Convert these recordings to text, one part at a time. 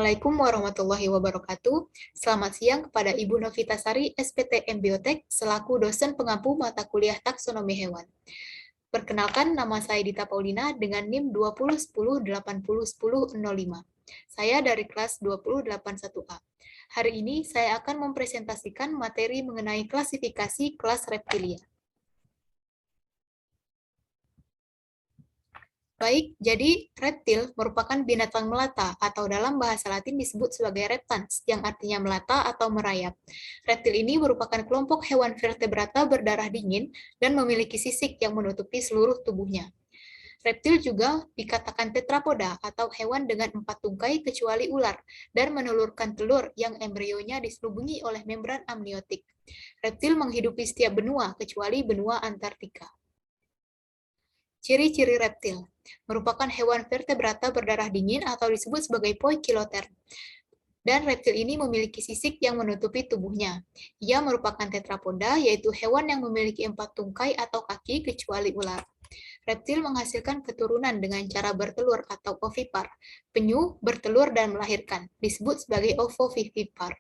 Assalamualaikum warahmatullahi wabarakatuh. Selamat siang kepada Ibu Novitasari, SPTM Biotek, selaku dosen pengampu mata kuliah taksonomi hewan. Perkenalkan, nama saya Dita Paulina dengan NIM 2010801005. Saya dari kelas 20801A. Hari ini saya akan mempresentasikan materi mengenai klasifikasi kelas reptilia. Baik, jadi reptil merupakan binatang melata atau dalam bahasa Latin disebut sebagai reptans, yang artinya melata atau merayap. Reptil ini merupakan kelompok hewan vertebrata berdarah dingin dan memiliki sisik yang menutupi seluruh tubuhnya. Reptil juga dikatakan tetrapoda atau hewan dengan 4 tungkai kecuali ular dan menelurkan telur yang embrionya diselubungi oleh membran amniotik. Reptil menghidupi setiap benua kecuali benua Antartika. Ciri-ciri reptil merupakan hewan vertebrata berdarah dingin atau disebut sebagai poikiloterm. Dan reptil ini memiliki sisik yang menutupi tubuhnya. Ia merupakan tetrapoda, yaitu hewan yang memiliki 4 tungkai atau kaki kecuali ular. Reptil menghasilkan keturunan dengan cara bertelur atau ovipar. Penyu bertelur dan melahirkan, disebut sebagai ovovivipar.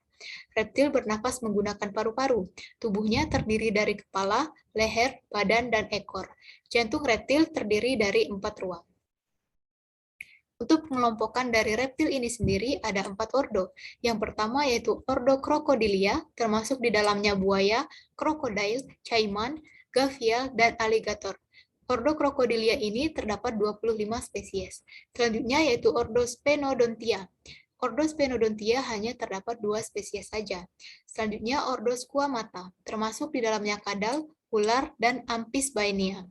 Reptil bernafas menggunakan paru-paru. Tubuhnya terdiri dari kepala, leher, badan, dan ekor. Jantung reptil terdiri dari 4 ruang. Untuk mengelompokkan dari reptil ini sendiri ada 4 ordo. Yang pertama yaitu ordo Crocodilia, termasuk di dalamnya buaya, krokodil, caiman, gavial, dan aligator. Ordo Crocodilia ini terdapat 25 spesies. Selanjutnya yaitu ordo Sphenodontia. Ordo Sphenodontia hanya terdapat 2 spesies saja. Selanjutnya ordo Squamata, termasuk di dalamnya kadal, ular, dan Apis baenia.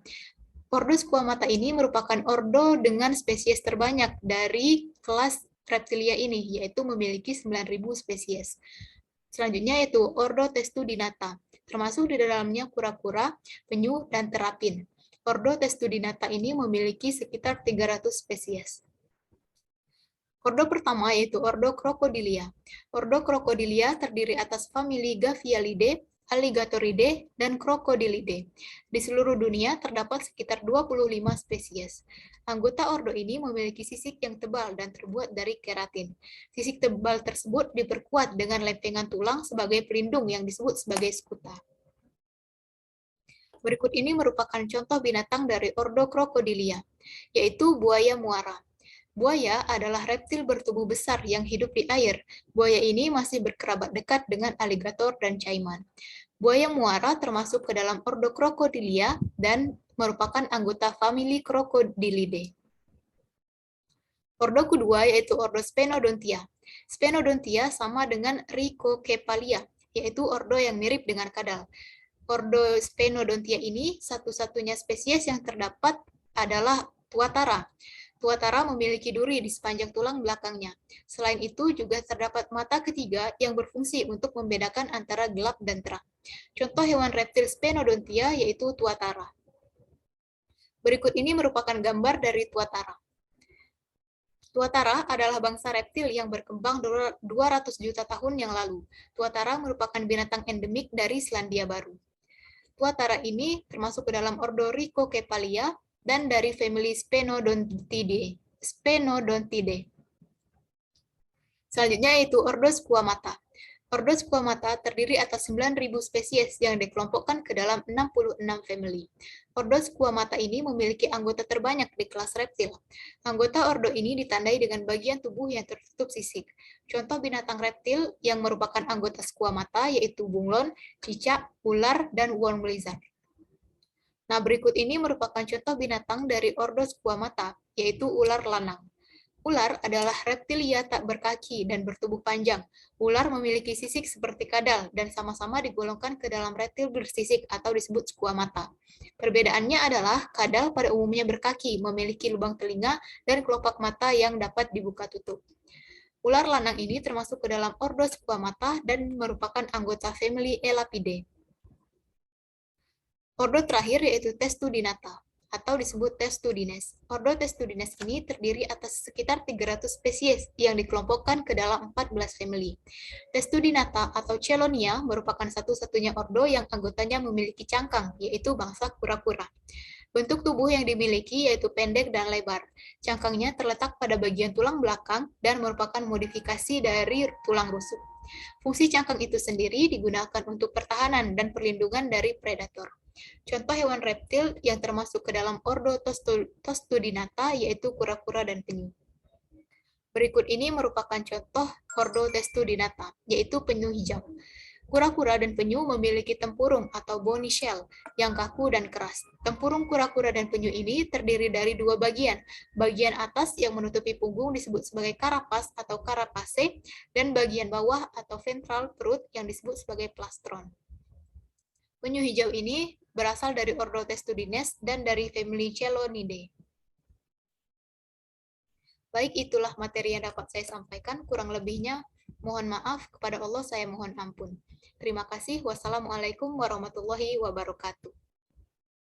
Ordo Squamata ini merupakan ordo dengan spesies terbanyak dari kelas reptilia ini, yaitu memiliki 9.000 spesies. Selanjutnya yaitu ordo Testudinata, termasuk di dalamnya kura-kura, penyu, dan terapin. Ordo Testudinata ini memiliki sekitar 300 spesies. Ordo pertama yaitu ordo Crocodilia. Ordo Crocodilia terdiri atas famili Gavialidae, Alligatoridae, dan Crocodilidae. Di seluruh dunia terdapat sekitar 25 spesies. Anggota ordo ini memiliki sisik yang tebal dan terbuat dari keratin. Sisik tebal tersebut diperkuat dengan lempengan tulang sebagai pelindung yang disebut sebagai skuta. Berikut ini merupakan contoh binatang dari ordo Crocodilia, yaitu buaya muara. Buaya adalah reptil bertubuh besar yang hidup di air. Buaya ini masih berkerabat dekat dengan aligator dan caiman. Buaya muara termasuk ke dalam ordo Crocodilia dan merupakan anggota famili Crocodilidae. Ordo kedua yaitu ordo Sphenodontia. Sphenodontia sama dengan Rhicocephalia, yaitu ordo yang mirip dengan kadal. Ordo Sphenodontia ini satu-satunya spesies yang terdapat adalah tuatara. Tuatara memiliki duri di sepanjang tulang belakangnya. Selain itu juga terdapat mata ketiga yang berfungsi untuk membedakan antara gelap dan terang. Contoh hewan reptil Sphenodontia yaitu tuatara. Berikut ini merupakan gambar dari tuatara. Tuatara adalah bangsa reptil yang berkembang 200 juta tahun yang lalu. Tuatara merupakan binatang endemik dari Selandia Baru. Tuatara ini termasuk ke dalam ordo Rhicocephalia dan dari famili Sphenodontidae. Selanjutnya yaitu ordo Squamata. Ordo Squamata terdiri atas 9.000 spesies yang dikelompokkan ke dalam 66 famili. Ordo Squamata ini memiliki anggota terbanyak di kelas reptil. Anggota ordo ini ditandai dengan bagian tubuh yang tertutup sisik. Contoh binatang reptil yang merupakan anggota Squamata yaitu bunglon, cicak, ular, dan worm lizard. Nah, berikut ini merupakan contoh binatang dari ordo Squamata, yaitu ular lanang. Ular adalah reptilia tak berkaki dan bertubuh panjang. Ular memiliki sisik seperti kadal dan sama-sama digolongkan ke dalam reptil bersisik atau disebut Squamata. Perbedaannya adalah kadal pada umumnya berkaki, memiliki lubang telinga, dan kelopak mata yang dapat dibuka tutup. Ular lanang ini termasuk ke dalam ordo Squamata dan merupakan anggota famili Elapidae. Ordo terakhir yaitu Testudinata, atau disebut Testudines. Ordo Testudines ini terdiri atas sekitar 300 spesies yang dikelompokkan ke dalam 14 famili. Testudinata atau Chelonia merupakan satu-satunya ordo yang anggotanya memiliki cangkang, yaitu bangsa kura-kura. Bentuk tubuh yang dimiliki yaitu pendek dan lebar. Cangkangnya terletak pada bagian tulang belakang dan merupakan modifikasi dari tulang rusuk. Fungsi cangkang itu sendiri digunakan untuk pertahanan dan perlindungan dari predator. Contoh hewan reptil yang termasuk ke dalam ordo Testudinata yaitu kura-kura dan penyu. Berikut ini merupakan contoh ordo Testudinata, yaitu penyu hijau. Kura-kura dan penyu memiliki tempurung atau bony shell yang kaku dan keras. Tempurung kura-kura dan penyu ini terdiri dari dua bagian. Bagian atas yang menutupi punggung disebut sebagai karapas atau carapace, dan bagian bawah atau ventral perut yang disebut sebagai plastron. Penyu hijau ini berasal dari ordo Testudines dan dari famili Chelonidae. Baik, itulah materi yang dapat saya sampaikan. Kurang lebihnya, mohon maaf. Kepada Allah saya mohon ampun. Terima kasih. Wassalamualaikum warahmatullahi wabarakatuh.